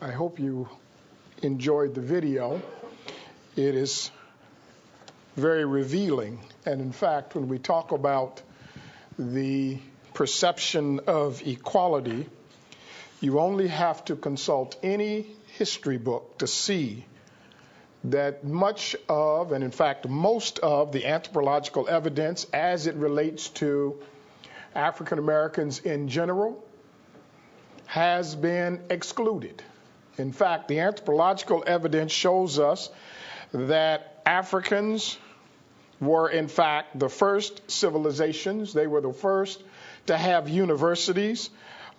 I hope you enjoyed the video. It is very revealing. And in fact, when we talk about the perception of equality, you only have to consult any history book to see that much of, and in fact most of, the anthropological evidence as it relates to African Americans in general has been excluded. In fact, the anthropological evidence shows us that Africans were in fact the first civilizations. They were the first to have universities.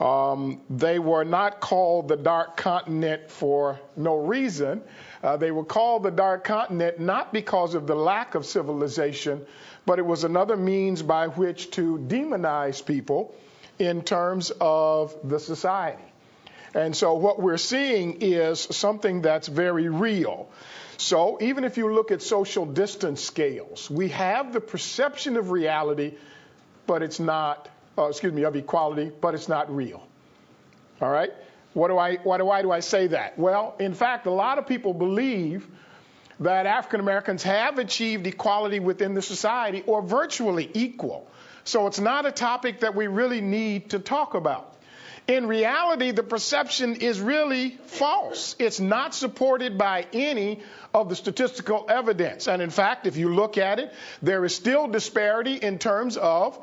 They were not called the Dark Continent for no reason. They were called the Dark Continent not because of the lack of civilization, but it was another means by which to demonize people in terms of the society. And so what we're seeing is something that's very real. So even if you look at social distance scales, we have the perception of reality, but it's not, of equality, but it's not real. All right? Why do I say that? Well, in fact, a lot of people believe that African Americans have achieved equality within the society or virtually equal. So it's not a topic that we really need to talk about. In reality, the perception is really false. It's not supported by any of the statistical evidence. And in fact, if you look at it, there is still disparity in terms of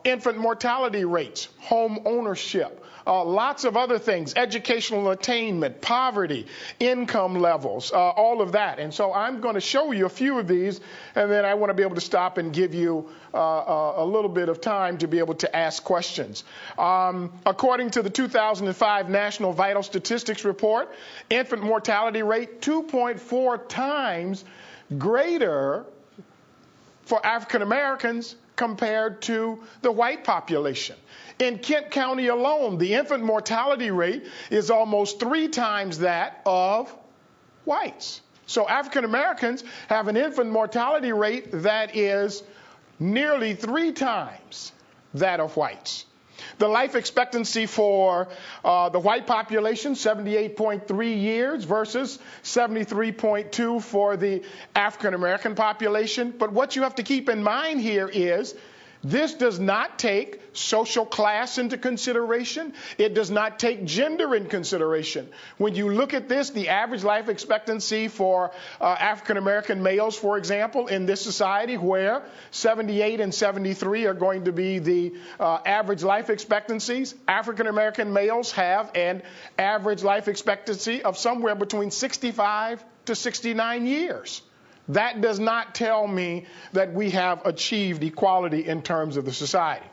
infant mortality rates, home ownership, lots of other things, educational attainment, poverty, income levels, all of that. And so I'm going to show you a few of these, and then I want to be able to stop and give you a little bit of time to be able to ask questions. According to the 2005 National Vital Statistics Report, infant mortality rate 2.4 times greater for African Americans compared to the white population. In Kent County alone, the infant mortality rate is almost 3 times that of whites. So African Americans have an infant mortality rate that is nearly 3 times that of whites. The life expectancy for the white population, 78.3 years versus 73.2 for the African American population. But what you have to keep in mind here is this does not take social class into consideration. It does not take gender in consideration. When you look at this, the average life expectancy for African American males, for example, in this society where 78 and 73 are going to be the average life expectancies, African American males have an average life expectancy of somewhere between 65 to 69 years. That does not tell me that we have achieved equality in terms of the society.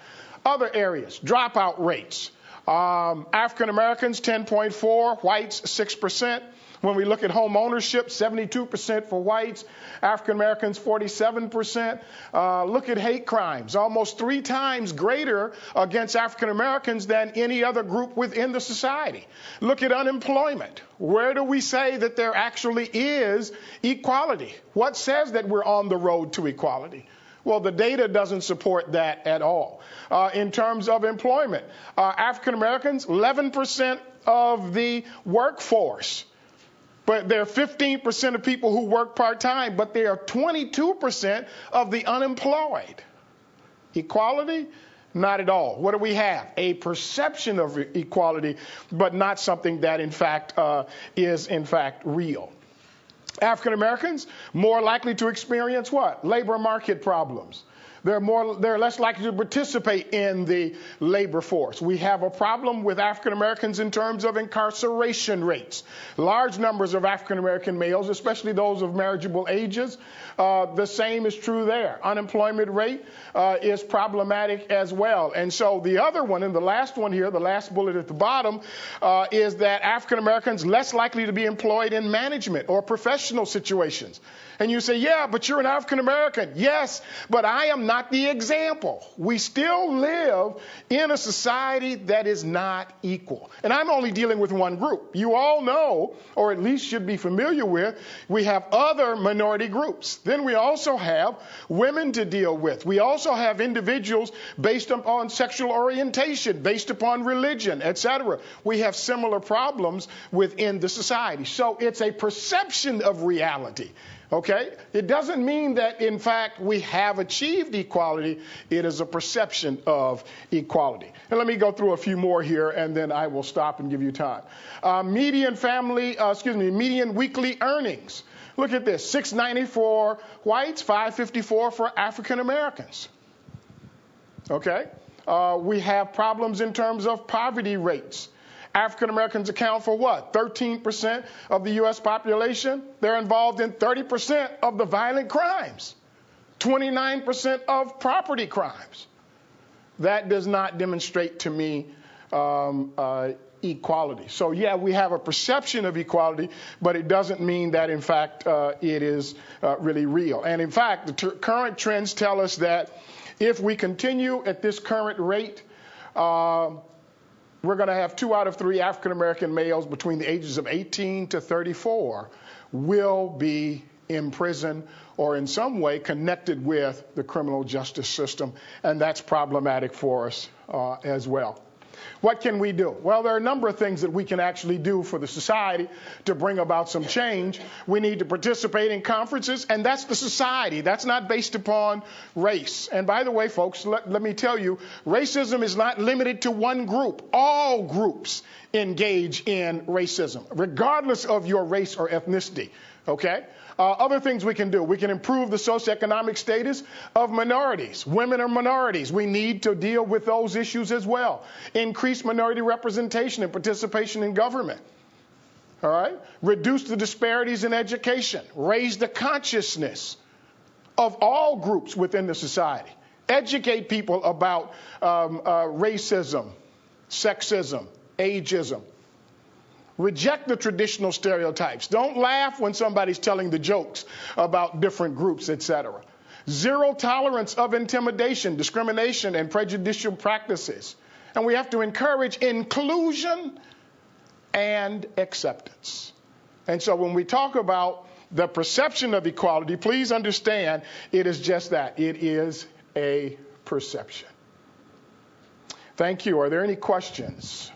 Other areas, dropout rates. African Americans, 10.4, whites, 6%. When we look at home ownership, 72% for whites, African Americans, 47%. Look at hate crimes, almost 3 times greater against African Americans than any other group within the society. Look at unemployment. Where do we say that there actually is equality? What says that we're on the road to equality? Well, the data doesn't support that at all. In terms of employment, African Americans, 11% of the workforce. But there are 15% of people who work part-time, but there are 22% of the unemployed. Equality? Not at all. What do we have? A perception of equality, but not something that in fact is in fact real. African Americans more likely to experience what? Labor market problems. They're less likely to participate in the labor force. We have a problem with African Americans in terms of incarceration rates. Large numbers of African American males, especially those of marriageable ages, the same is true there. Unemployment rate is problematic as well. And so the other one, and the last one here, the last bullet at the bottom, is that African Americans less likely to be employed in management or professional situations. And you say, yeah, but you're an African American. Yes, but I am not not the example. We still live in a society that is not equal. And I'm only dealing with one group. You all know, or at least should be familiar with, we have other minority groups. Then we also have women to deal with. We also have individuals based upon sexual orientation, based upon religion, etc. We have similar problems within the society. So it's a perception of reality. Okay? It doesn't mean that, in fact, we have achieved equality. It is a perception of equality. And let me go through a few more here, and then I will stop and give you time. Median weekly earnings. Look at this, $690 for whites, $554 for African Americans. Okay? We have problems in terms of poverty rates. African Americans account for what? 13% of the U.S. population. They're involved in 30% of the violent crimes, 29% of property crimes. That does not demonstrate to me equality. So, yeah, we have a perception of equality, but it doesn't mean that, in fact, it is really real. And, in fact, the current trends tell us that if we continue at this current rate, we're going to have 2 out of 3 African-American males between the ages of 18 to 34 will be in prison or in some way connected with the criminal justice system, and that's problematic for us as well. What can we do? Well, there are a number of things that we can actually do for the society to bring about some change. We need to participate in conferences, and that's the society. That's not based upon race. And by the way, folks, let me tell you, racism is not limited to one group. All groups engage in racism, regardless of your race or ethnicity. Okay? Other things we can do. We can improve the socioeconomic status of minorities. Women are minorities. We need to deal with those issues as well. Increase minority representation and participation in government. All right? Reduce the disparities in education. Raise the consciousness of all groups within the society. Educate people about racism, sexism, ageism. Reject the traditional stereotypes. Don't laugh when somebody's telling the jokes about different groups, etc. Zero tolerance of intimidation, discrimination, and prejudicial practices. And we have to encourage inclusion and acceptance. And so when we talk about the perception of equality, please understand it is just that. It is a perception. Thank you. Are there any questions?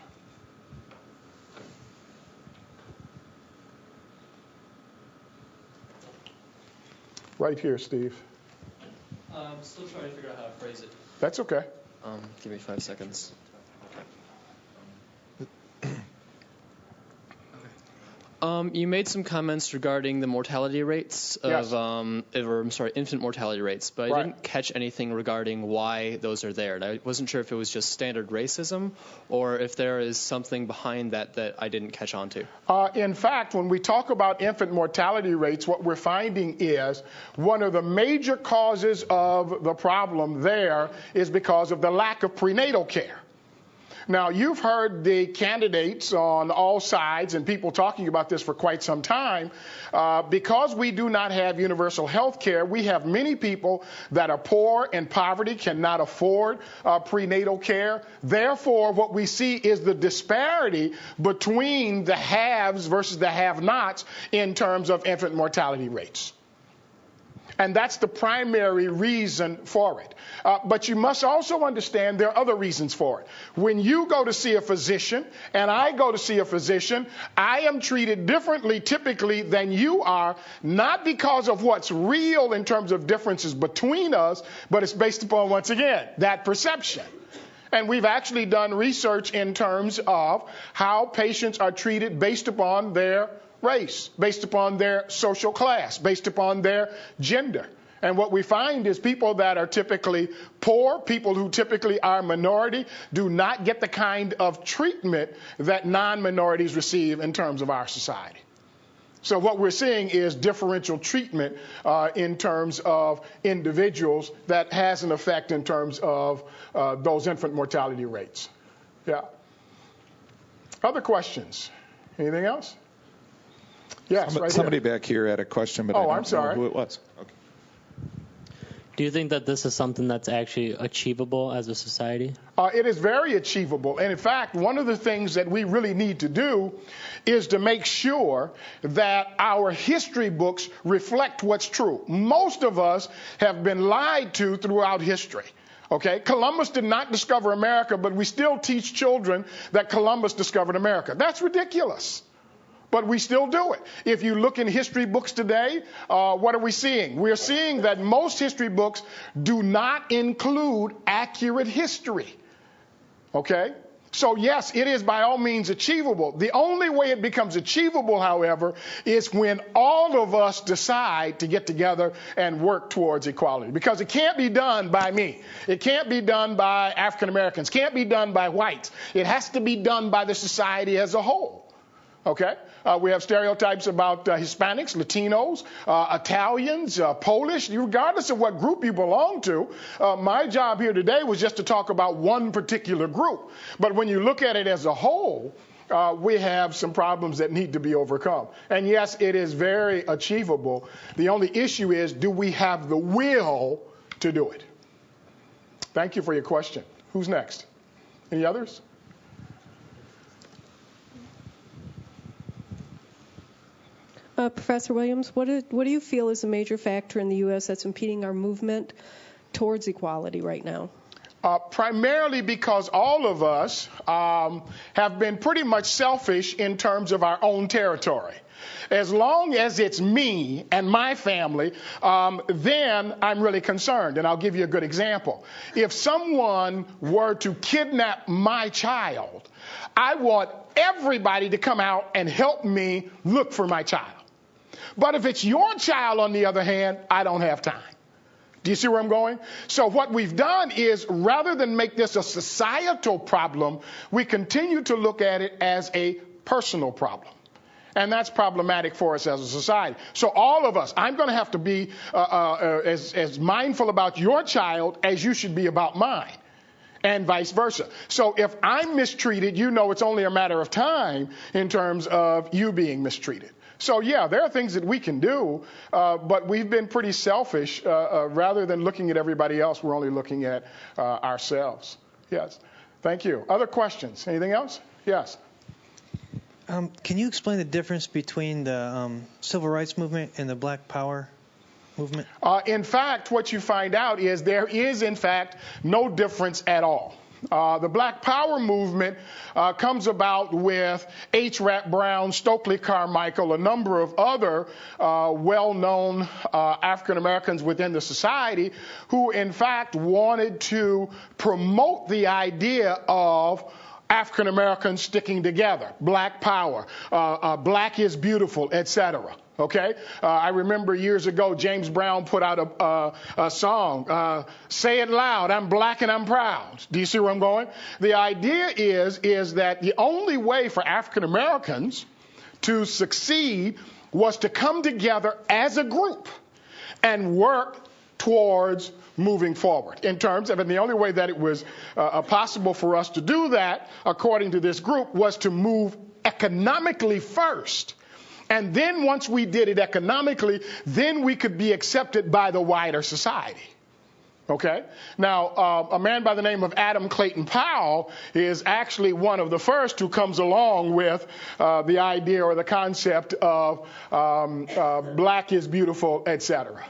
Right here, Steve. I'm still trying to figure out how to phrase it. That's okay. Give me 5 seconds. You made some comments regarding the mortality rates of, infant mortality rates, but I didn't catch anything regarding why those are there. And I wasn't sure if it was just standard racism or if there is something behind that that I didn't catch on to. In fact, when we talk about infant mortality rates, what we're finding is one of the major causes of the problem there is because of the lack of prenatal care. Now, you've heard the candidates on all sides and people talking about this for quite some time. Because we do not have universal health care, we have many people that are poor and poverty, cannot afford prenatal care. Therefore, what we see is the disparity between the haves versus the have-nots in terms of infant mortality rates. And that's the primary reason for it. But you must also understand there are other reasons for it. When you go to see a physician and I go to see a physician, I am treated differently typically than you are, not because of what's real in terms of differences between us, but it's based upon, once again, that perception. And we've actually done research in terms of how patients are treated based upon their race, based upon their social class, based upon their gender. And what we find is people that are typically poor, people who typically are minority, do not get the kind of treatment that non-minorities receive in terms of our society. So what we're seeing is differential treatment in terms of individuals that has an effect in terms of those infant mortality rates. Yeah. Other questions? Anything else? Yes, right Somebody back here had a question, but I don't know who it was. Okay. Do you think that this is something that's actually achievable as a society? It is very achievable. And in fact, one of the things that we really need to do is to make sure that our history books reflect what's true. Most of us have been lied to throughout history. Okay, Columbus did not discover America, but we still teach children that Columbus discovered America. That's ridiculous. But we still do it. If you look in history books today, what are we seeing? We're seeing that most history books do not include accurate history. Okay? So yes, it is by all means achievable. The only way it becomes achievable, however, is when all of us decide to get together and work towards equality. Because it can't be done by me. It can't be done by African Americans. It can't be done by whites. It has to be done by the society as a whole. Okay? We have stereotypes about Hispanics, Latinos, Italians, Polish, regardless of what group you belong to. My job here today was just to talk about one particular group. But when you look at it as a whole, we have some problems that need to be overcome. And yes, it is very achievable. The only issue is, do we have the will to do it? Thank you for your question. Who's next? Any others? Professor Williams, what do you feel is a major factor in the U.S. that's impeding our movement towards equality right now? Primarily because all of us have been pretty much selfish in terms of our own territory. As long as it's me and my family, then I'm really concerned. And I'll give you a good example. If someone were to kidnap my child, I want everybody to come out and help me look for my child. But if it's your child, on the other hand, I don't have time. Do you see where I'm going? So what we've done is, rather than make this a societal problem, we continue to look at it as a personal problem. And that's problematic for us as a society. So all of us, I'm going to have to be as mindful about your child as you should be about mine, and vice versa. So if I'm mistreated, you know it's only a matter of time in terms of you being mistreated. So, yeah, there are things that we can do, but we've been pretty selfish. Rather than looking at everybody else, we're only looking at ourselves. Yes. Thank you. Other questions? Anything else? Yes. Can you explain the difference between the civil rights movement and the Black Power movement? In fact, what you find out is there is, in fact, no difference at all. The Black Power movement comes about with H. Rap Brown, Stokely Carmichael, a number of other well-known African Americans within the society who, in fact, wanted to promote the idea of African Americans sticking together, Black Power, Black is beautiful, etc. Okay, I remember years ago James Brown put out a song, "Say It Loud, I'm Black and I'm Proud." Do you see where I'm going? The idea is that the only way for African Americans to succeed was to come together as a group and work towards moving forward in terms of, and the only way that it was possible for us to do that, according to this group, was to move economically first. And then once we did it economically, then we could be accepted by the wider society. Okay? Now, a man by the name of Adam Clayton Powell is actually one of the first who comes along with the idea or the concept of black is beautiful, etc.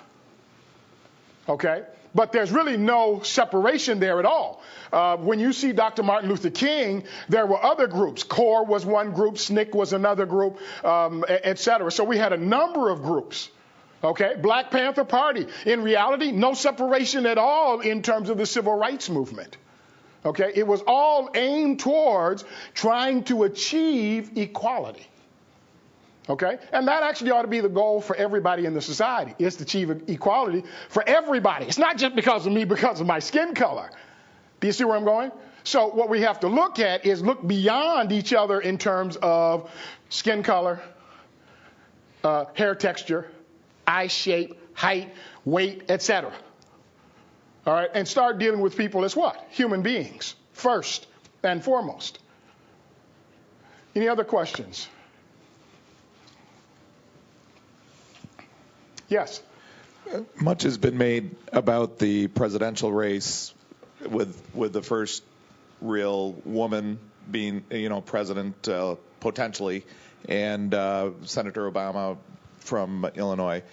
Okay? But there's really no separation there at all. When you see Dr. Martin Luther King, there were other groups. CORE was one group, SNCC was another group, etc. So we had a number of groups. Okay, Black Panther Party. In reality, no separation at all in terms of the civil rights movement. Okay, it was all aimed towards trying to achieve equality. Okay, and that actually ought to be the goal for everybody in the society, is to achieve equality for everybody. It's not just because of me, because of my skin color. Do you see where I'm going? So what we have to look at is look beyond each other in terms of skin color, hair texture, eye shape, height, weight, etc. All right, and start dealing with people as what? Human beings, first and foremost. Any other questions? Yes. Much has been made about the presidential race with the first real woman being, president potentially, and Senator Obama from Illinois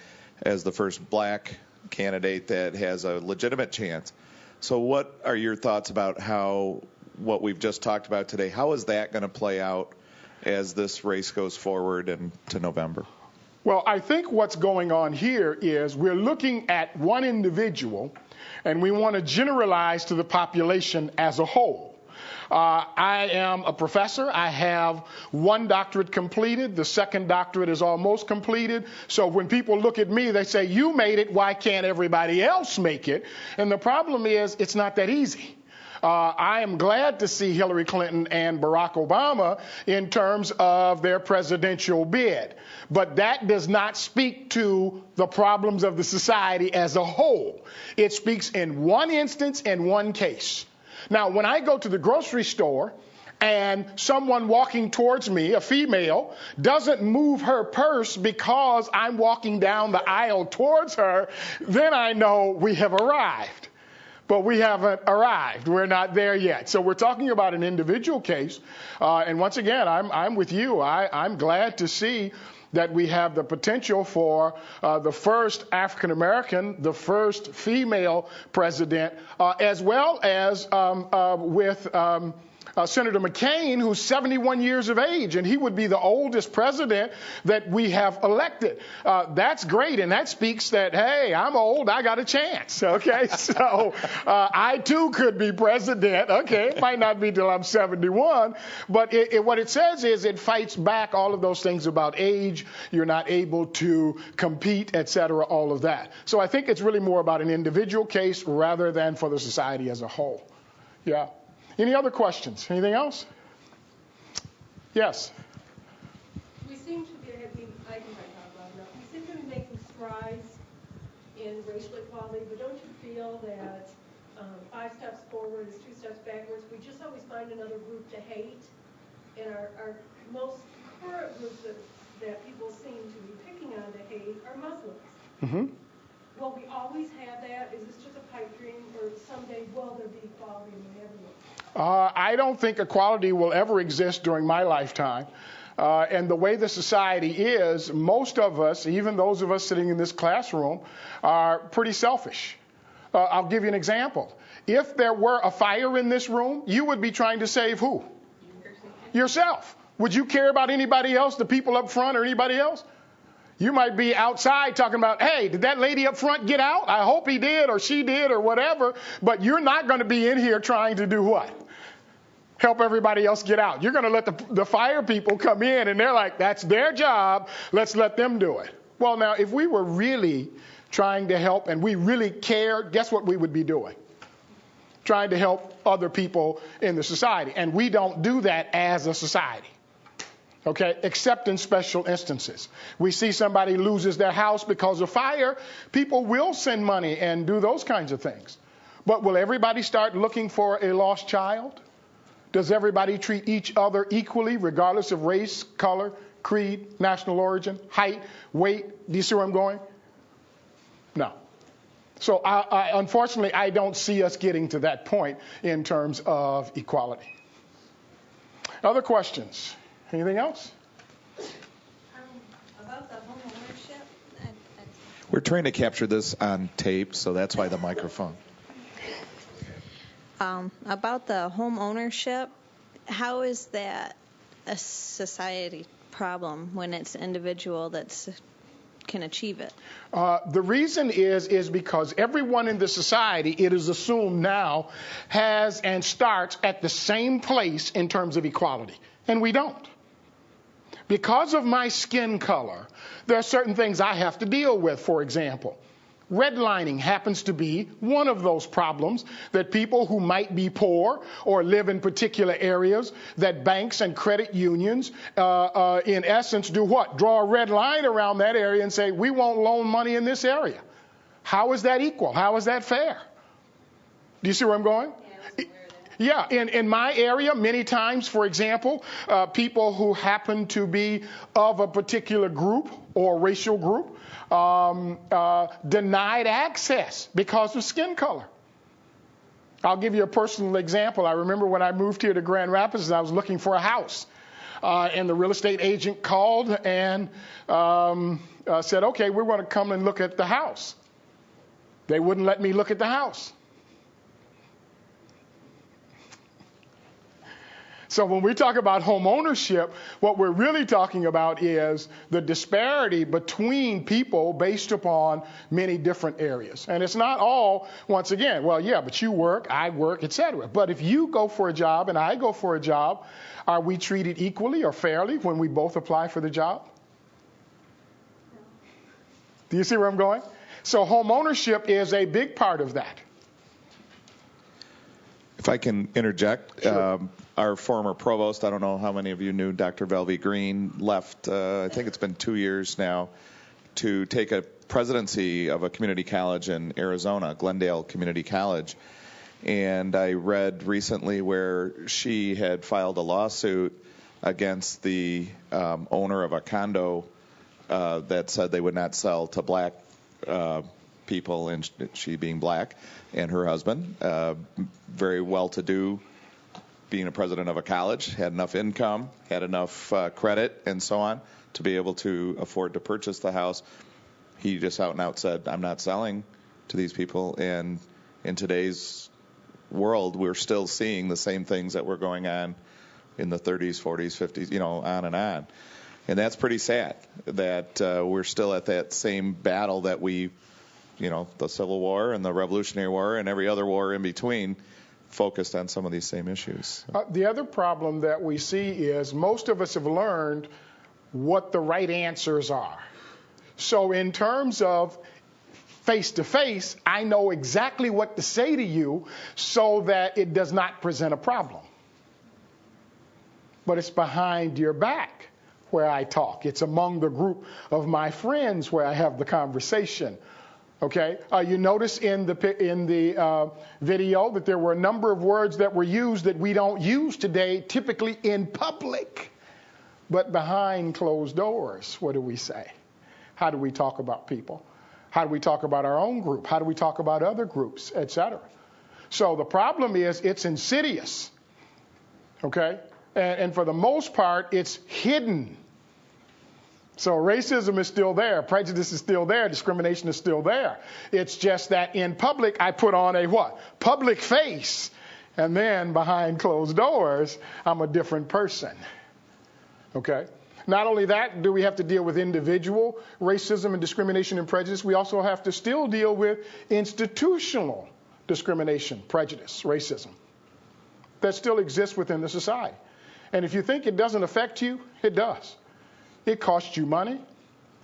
as the first black candidate that has a legitimate chance. So what are your thoughts about what we've just talked about today, how is that going to play out as this race goes forward into November? Well, I think what's going on here is we're looking at one individual, and we want to generalize to the population as a whole. I am a professor. I have one doctorate completed. The second doctorate is almost completed. So when people look at me, they say, you made it. Why can't everybody else make it? And the problem is it's not that easy. I am glad to see Hillary Clinton and Barack Obama in terms of their presidential bid. But that does not speak to the problems of the society as a whole. It speaks in one instance and one case. Now, when I go to the grocery store and someone walking towards me, a female, doesn't move her purse because I'm walking down the aisle towards her, then I know we have arrived. But we haven't arrived. We're not there yet. So we're talking about an individual case. And once again, I'm with you. I'm glad to see that we have the potential for the first African American, the first female president, as well as with Senator McCain, who's 71 years of age, and he would be the oldest president that we have elected. That's great, and that speaks that, hey, I'm old, I got a chance, okay? So I, too, could be president. Okay, it might not be till I'm 71, but what it says is it fights back all of those things about age, you're not able to compete, et cetera, all of that. So I think it's really more about an individual case rather than for the society as a whole. Yeah. Any other questions? Anything else? Yes. We seem to be making strides in racial equality, but don't you feel that 5 steps forward is 2 steps backwards? We just always find another group to hate, and our most current groups that people seem to be picking on to hate are Muslims. Mm-hmm. Will we always have that? Is this just a pipe dream, or someday will there be equality in everyone? I don't think equality will ever exist during my lifetime. And the way the society is, most of us, even those of us sitting in this classroom, are pretty selfish. I'll give you an example. If there were a fire in this room, you would be trying to save who? Yourself. Would you care about anybody else, the people up front or anybody else? You might be outside talking about, hey, did that lady up front get out? I hope he did or she did or whatever. But you're not going to be in here trying to do what? Help everybody else get out. You're going to let the fire people come in, and they're like, that's their job. Let's let them do it. Well, now, if we were really trying to help and we really cared, guess what we would be doing? Trying to help other people in the society. And we don't do that as a society. Okay, except in special instances. We see somebody loses their house because of fire, people will send money and do those kinds of things. But will everybody start looking for a lost child? Does everybody treat each other equally, regardless of race, color, creed, national origin, height, weight? Do you see where I'm going? No. So unfortunately, I don't see us getting to that point in terms of equality. Other questions? Anything else? About the home ownership. We're trying to capture this on tape, so that's why the microphone. About the home ownership, how is that a society problem when it's an individual that can achieve it? The reason is because everyone in the society, it is assumed now, has and starts at the same place in terms of equality. And we don't. Because of my skin color, there are certain things I have to deal with, for example. Redlining happens to be one of those problems that people who might be poor or live in particular areas, that banks and credit unions, in essence, do what? Draw a red line around that area and say, we won't loan money in this area. How is that equal? How is that fair? Do you see where I'm going? Yeah, in my area, many times, for example, people who happen to be of a particular group or racial group denied access because of skin color. I'll give you a personal example. I remember when I moved here to Grand Rapids and I was looking for a house. And the real estate agent called and said, okay, we want to come and look at the house. They wouldn't let me look at the house. So when we talk about home ownership, what we're really talking about is the disparity between people based upon many different areas. And it's not all, once again, well, yeah, but you work, I work, etc. But if you go for a job and I go for a job, are we treated equally or fairly when we both apply for the job? Do you see where I'm going? So home ownership is a big part of that. If I can interject, sure. Our former provost, I don't know how many of you knew Dr. Velvey Green, left, I think it's been 2 years now, to take a presidency of a community college in Arizona, Glendale Community College. And I read recently where she had filed a lawsuit against the owner of a condo that said they would not sell to black people, and she being black, and her husband, very well-to-do, being a president of a college, had enough income, had enough credit, and so on, to be able to afford to purchase the house. He just out and out said, I'm not selling to these people. And in today's world, we're still seeing the same things that were going on in the 30s, 40s, 50s, on and on. And that's pretty sad that we're still at that same battle that we, the Civil War and the Revolutionary War and every other war in between, focused on some of these same issues. The other problem that we see is most of us have learned what the right answers are. So in terms of face-to-face, I know exactly what to say to you so that it does not present a problem. But it's behind your back where I talk. It's among the group of my friends where I have the conversation. Okay, you notice in the video that there were a number of words that were used that we don't use today, typically in public, but behind closed doors. What do we say? How do we talk about people? How do we talk about our own group? How do we talk about other groups, etc.? So the problem is it's insidious. Okay, and for the most part, it's hidden. So racism is still there, prejudice is still there, discrimination is still there. It's just that in public, I put on a what? Public face. And then behind closed doors, I'm a different person. Okay? Not only that, do we have to deal with individual racism and discrimination and prejudice, we also have to still deal with institutional discrimination, prejudice, racism that still exists within the society. And if you think it doesn't affect you, it does. It costs you money.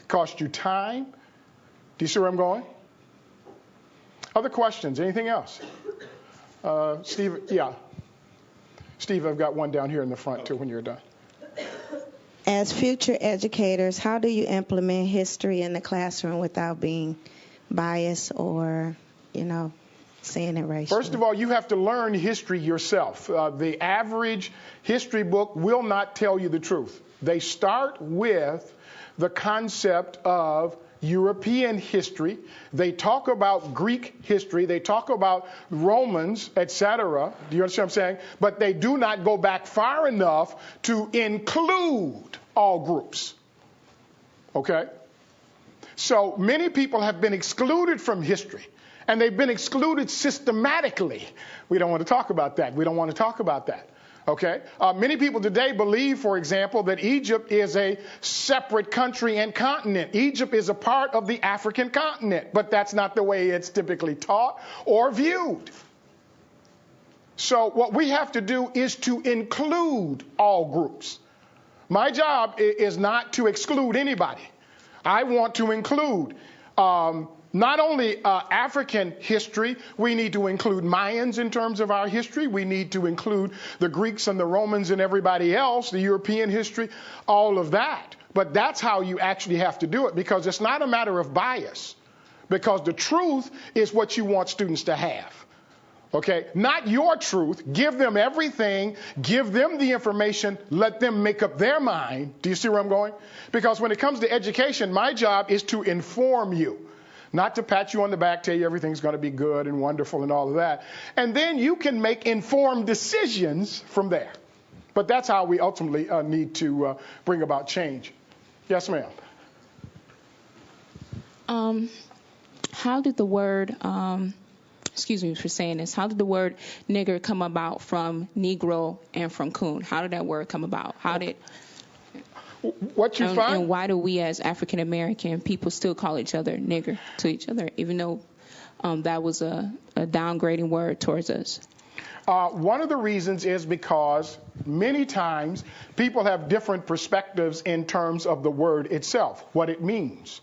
It costs you time. Do you see where I'm going? Other questions? Anything else? Steve, yeah. Steve, I've got one down here in the front, too, when you're done. As future educators, how do you implement history in the classroom without being biased or, saying it racially? First of all, you have to learn history yourself. The average history book will not tell you the truth. They start with the concept of European history. They talk about Greek history. They talk about Romans, etc. Do you understand what I'm saying? But they do not go back far enough to include all groups. Okay? So many people have been excluded from history, and they've been excluded systematically. We don't want to talk about that. We don't want to talk about that. Okay? Many people today believe, for example, that Egypt is a separate country and continent. Egypt is a part of the African continent, but that's not the way it's typically taught or viewed. So what we have to do is to include all groups. My job is not to exclude anybody. I want to include not only African history, we need to include Mayans in terms of our history. We need to include the Greeks and the Romans and everybody else, the European history, all of that. But that's how you actually have to do it, because it's not a matter of bias, because the truth is what you want students to have. Okay, not your truth. Give them everything. Give them the information. Let them make up their mind. Do you see where I'm going? Because when it comes to education, my job is to inform you, not to pat you on the back, tell you everything's going to be good and wonderful and all of that. And then you can make informed decisions from there. But that's how we ultimately need to bring about change. Yes, ma'am. How did the word, excuse me for saying this, how did the word nigger come about from Negro and from coon? How did that word come about? How did... What you find? And why do we as African American people still call each other nigger to each other, even though that was a downgrading word towards us? One of the reasons is because many times people have different perspectives in terms of the word itself, what it means.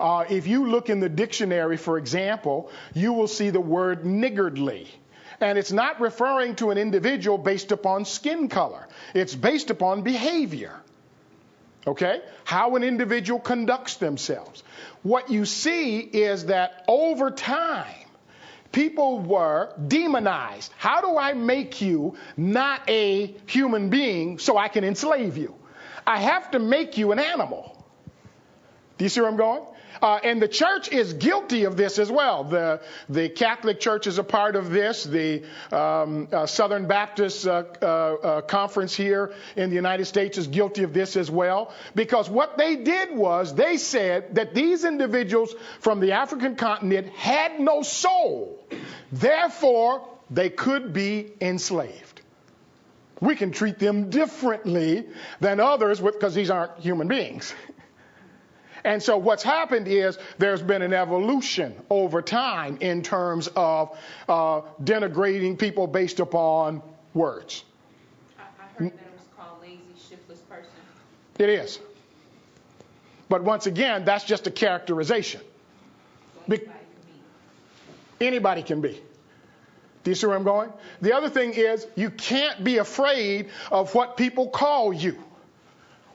If you look in the dictionary, for example, you will see the word niggardly. And it's not referring to an individual based upon skin color. It's based upon behavior. Okay? How an individual conducts themselves. What you see is that over time, people were demonized. How do I make you not a human being so I can enslave you? I have to make you an animal. Do you see where I'm going? And the church is guilty of this as well. The Catholic Church is a part of this. The Southern Baptist Conference here in the United States is guilty of this as well. Because what they did was they said that these individuals from the African continent had no soul. Therefore, they could be enslaved. We can treat them differently than others because these aren't human beings. And so what's happened is there's been an evolution over time in terms of denigrating people based upon words. I heard that it was called lazy, shiftless person. It is. But once again, that's just a characterization. So Anybody can be. Do you see where I'm going? The other thing is you can't be afraid of what people call you.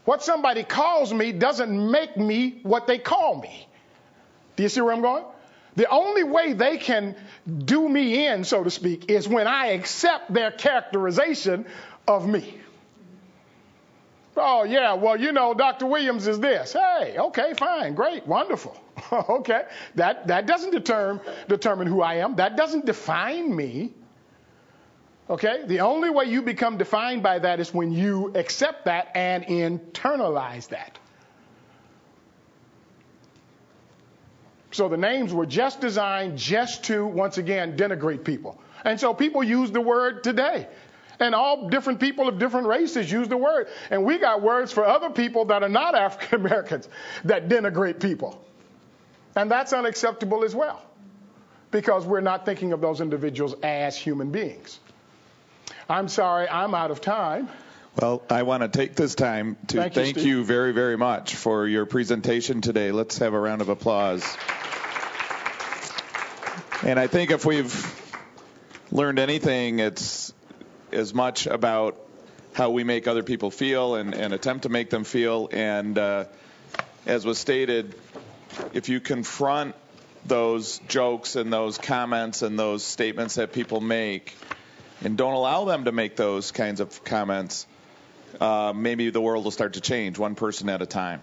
What somebody calls me doesn't make me what they call me. Do you see where I'm going? The only way they can do me in, so to speak, is when I accept their characterization of me. Oh, yeah, well, you know, Dr. Williams is this. Hey, okay, fine, great, wonderful. Okay, that doesn't determine who I am. That doesn't define me. Okay, the only way you become defined by that is when you accept that and internalize that. So the names were just designed just to, once again, denigrate people. And so people use the word today. And all different people of different races use the word. And we got words for other people that are not African Americans that denigrate people. And that's unacceptable as well, because we're not thinking of those individuals as human beings. I'm sorry, I'm out of time. Well, I want to take this time to thank you very, very much for your presentation today. Let's have a round of applause. And I think if we've learned anything, it's as much about how we make other people feel and attempt to make them feel. And as was stated, if you confront those jokes and those comments and those statements that people make and don't allow them to make those kinds of comments, maybe the world will start to change one person at a time.